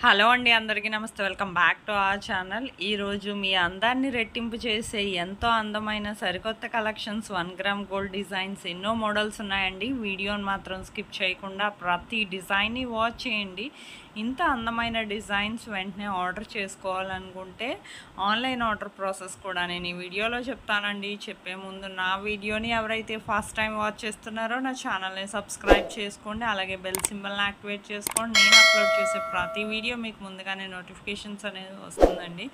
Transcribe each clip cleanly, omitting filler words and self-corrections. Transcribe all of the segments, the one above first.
Hello అండి, అందరికీ నమస్తే. Welcome back to our channel. ఈరోజు మీ అందాన్ని రెట్టింపు చేసే ఎంతో అందమైన సరికొత్త కలెక్షన్స్ 1 గ్రామ్ గోల్డ్ డిజైన్స్ ఎన్నో మోడల్స్ ఉన్నాయండి. వీడియోని మాత్రం స్కిప్ చేయకుండా ప్రతి డిజైన్ని వాచ్ చేయండి. ఇంత అందమైన డిజైన్స్ వెంటనే ఆర్డర్ చేసుకోవాలనుకుంటే ఆన్లైన్ ఆర్డర్ ప్రాసెస్ కూడా నేను ఈ వీడియోలో చెప్తానండి. చెప్పే ముందు నా వీడియోని ఎవరైతే ఫస్ట్ టైం వాచ్ చేస్తున్నారో నా ఛానల్ని సబ్స్క్రైబ్ చేసుకోండి. అలాగే బెల్ సింబల్ని యాక్టివేట్ చేసుకోండి. నేను అప్లోడ్ చేసే ప్రతి వీడియో మీకు ముందుగానే నోటిఫికేషన్స్ అనేది వస్తుందండి.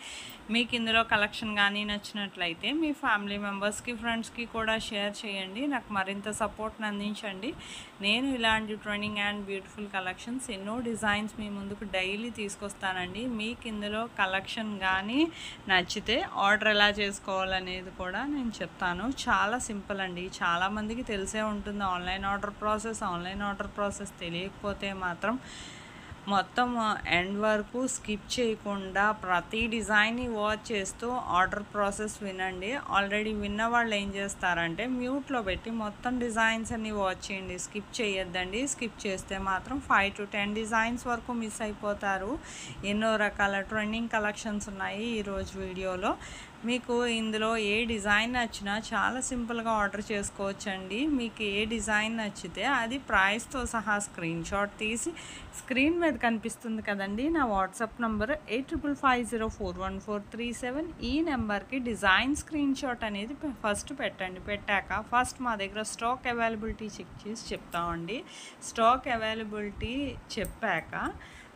మీకు ఇందులో కలెక్షన్ కానీ నచ్చినట్లయితే మీ ఫ్యామిలీ మెంబర్స్కి, ఫ్రెండ్స్కి కూడా షేర్ చేయండి. నాకు మరింత సపోర్ట్ని అందించండి. నేను ఇలాంటి ట్రెండింగ్ అండ్ బ్యూటిఫుల్ కలెక్షన్స్ ఎన్నో డిజైన్స్ మీ ముందుకు డైలీ తీసుకొస్తానండి. మీకు ఇందులో కలెక్షన్ కానీ నచ్చితే ఆర్డర్ ఎలా చేసుకోవాలనేది కూడా నేను చెప్తాను. చాలా సింపుల్ అండి. చాలామందికి తెలిసే ఉంటుంది ఆన్లైన్ ఆర్డర్ ప్రాసెస్ తెలియకపోతే మాత్రం మొత్తం ఎండ్ వరకు స్కిప్ చేయకుండా ప్రతి డిజైన్ని వాచ్ చేస్తూ ఆర్డర్ ప్రాసెస్ వినండి. ఆల్రెడీ విన్న వాళ్ళు ఏం చేస్తారంటే మ్యూట్లో పెట్టి మొత్తం డిజైన్స్ అన్ని వాచ్ చేయండి. స్కిప్ చేయొద్దండి. స్కిప్ చేస్తే మాత్రం 5 to 10 డిజైన్స్ వరకు మిస్ అయిపోతారు. ఎన్నో రకాల ట్రెండింగ్ కలెక్షన్స్ ఉన్నాయి ఈరోజు వీడియోలో. మీకు ఇందులో ఏ డిజైన్ నచ్చినా చాలా సింపుల్గా ఆర్డర్ చేసుకోవచ్చండి. మీకు ఏ డిజైన్ నచ్చితే అది ప్రైస్తో సహా స్క్రీన్ షాట్ తీసి స్క్రీన్ మీద కనిపిస్తుంది కదండి నా వాట్సాప్ నంబర్ 8550411437. ఈ నెంబర్కి డిజైన్ స్క్రీన్ షాట్ అనేది ఫస్ట్ పెట్టండి. పెట్టాక ఫస్ట్ మా దగ్గర స్టాక్ అవైలబిలిటీ చెక్ చేసి చెప్తామండి. స్టాక్ అవైలబిలిటీ చెప్పాక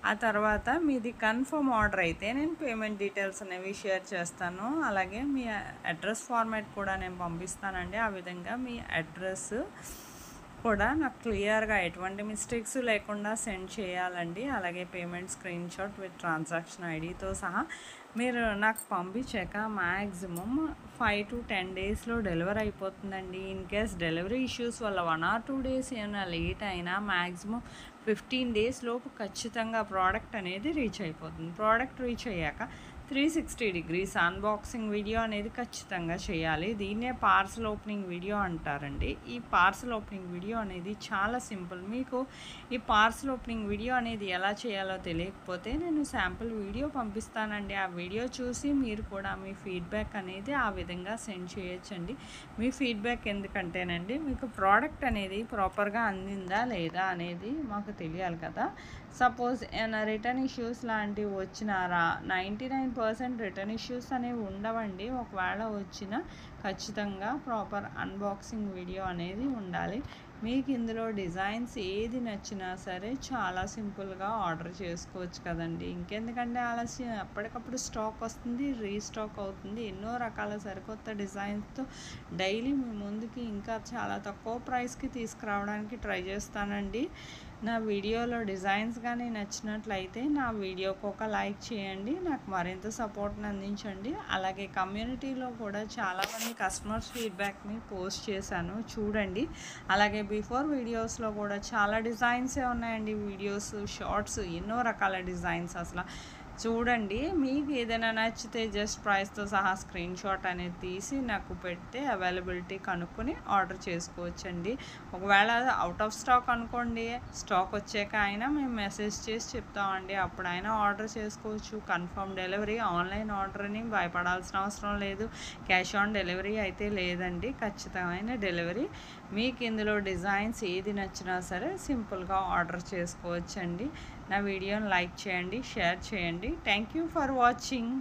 ఆ తర్వాత మీది కన్ఫర్మ్ ఆర్డర్ అయితే నేను పేమెంట్ డీటెయిల్స్ అనేవి షేర్ చేస్తాను. అలాగే మీ అడ్రస్ ఫార్మాట్ కూడా నేను పంపిస్తానండి. ఆ విధంగా మీ అడ్రస్ కూడా నాకు క్లియర్గా ఎటువంటి మిస్టేక్స్ లేకుండా సెండ్ చేయాలండి. అలాగే payment screen shot with transaction ఐడితో సహా మీరు నాకు పంపించాక మ్యాక్సిమం 5 to 10 డేస్లో డెలివరీ అయిపోతుందండి. ఇన్ కేస్ డెలివరీ ఇష్యూస్ వల్ల 1 or 2 డేస్ ఏమైనా లేట్ అయినా మ్యాక్సిమం 15 డేస్ లోపు ఖచ్చితంగా ప్రోడక్ట్ అనేది రీచ్ అయిపోతుంది. ప్రోడక్ట్ రీచ్ అయ్యాక 360 degrees అన్బాక్సింగ్ వీడియో అనేది ఖచ్చితంగా చేయాలి. దీన్నే పార్సల్ ఓపెనింగ్ వీడియో అంటారండి. ఈ పార్సల్ ఓపెనింగ్ వీడియో అనేది చాలా సింపుల్. మీకు ఈ పార్సల్ ఓపెనింగ్ వీడియో అనేది ఎలా చేయాలో తెలియకపోతే నేను శాంపుల్ వీడియో పంపిస్తానండి. ఆ వీడియో చూసి మీరు కూడా మీ ఫీడ్బ్యాక్ అనేది ఆ విధంగా సెండ్ చేయొచ్చండి. మీ ఫీడ్బ్యాక్ ఎందుకంటేనండి మీకు ప్రోడక్ట్ అనేది ప్రాపర్గా అందిందా లేదా అనేది మాకు తెలియాలి కదా. సపోజ్ ఏమైనా రిటర్న్ ఇష్యూస్ లాంటివి వచ్చినారా 99% రిటర్న్ ఇష్యూస్ అనేవి ఉండవండి. ఒకవేళ వచ్చినా ఖచ్చితంగా ప్రాపర్ అన్బాక్సింగ్ వీడియో అనేది ఉండాలి. మీకు ఇందులో డిజైన్స్ ఏది నచ్చినా సరే చాలా సింపుల్గా ఆర్డర్ చేసుకోవచ్చు కదండి. ఇంకెందుకంటే ఆలస్యం, అప్పటికప్పుడు స్టాక్ వస్తుంది, రీస్టాక్ అవుతుంది. ఎన్నో రకాల సరికొత్త డిజైన్స్తో డైలీ మీ ముందుకి ఇంకా చాలా తక్కువ ప్రైస్కి తీసుకురావడానికి ట్రై చేస్తానండి. నా వీడియోలో డిజైన్స్ కానీ నచ్చినట్లయితే నా వీడియోకి ఒక లైక్ చేయండి. నాకు మరింత సపోర్ట్ని అందించండి. అలాగే కమ్యూనిటీలో కూడా చాలామంది కస్టమర్స్ ఫీడ్బ్యాక్ని పోస్ట్ చేశాను, చూడండి. అలాగే బిఫోర్ వీడియోస్లో కూడా చాలా డిజైన్సే ఉన్నాయండి. వీడియోస్, షార్ట్స్, ఎన్నో రకాల డిజైన్స్ అసలు చూడండి. మీకు ఏదైనా నచ్చితే జస్ట్ ప్రైస్తో సహా స్క్రీన్ షాట్ అనేది తీసి నాకు పెడితే అవైలబిలిటీ కనుక్కొని ఆర్డర్ చేసుకోవచ్చండి. ఒకవేళ అవుట్ ఆఫ్ స్టాక్ అనుకోండి, స్టాక్ వచ్చాక అయినా మేము మెసేజ్ చేసి చెప్తామండి. అప్పుడైనా ఆర్డర్ చేసుకోవచ్చు. కన్ఫర్మ్ డెలివరీ, ఆన్లైన్ ఆర్డర్ని భయపడాల్సిన అవసరం లేదు. క్యాష్ ఆన్ డెలివరీ అయితే లేదండి, ఖచ్చితమైన డెలివరీ. మీకు ఇందులో డిజైన్స్ ఏది నచ్చినా సరే సింపుల్గా ఆర్డర్ చేసుకోవచ్చండి. నా వీడియోని లైక్ చేయండి, షేర్ చేయండి. Thank you for watching.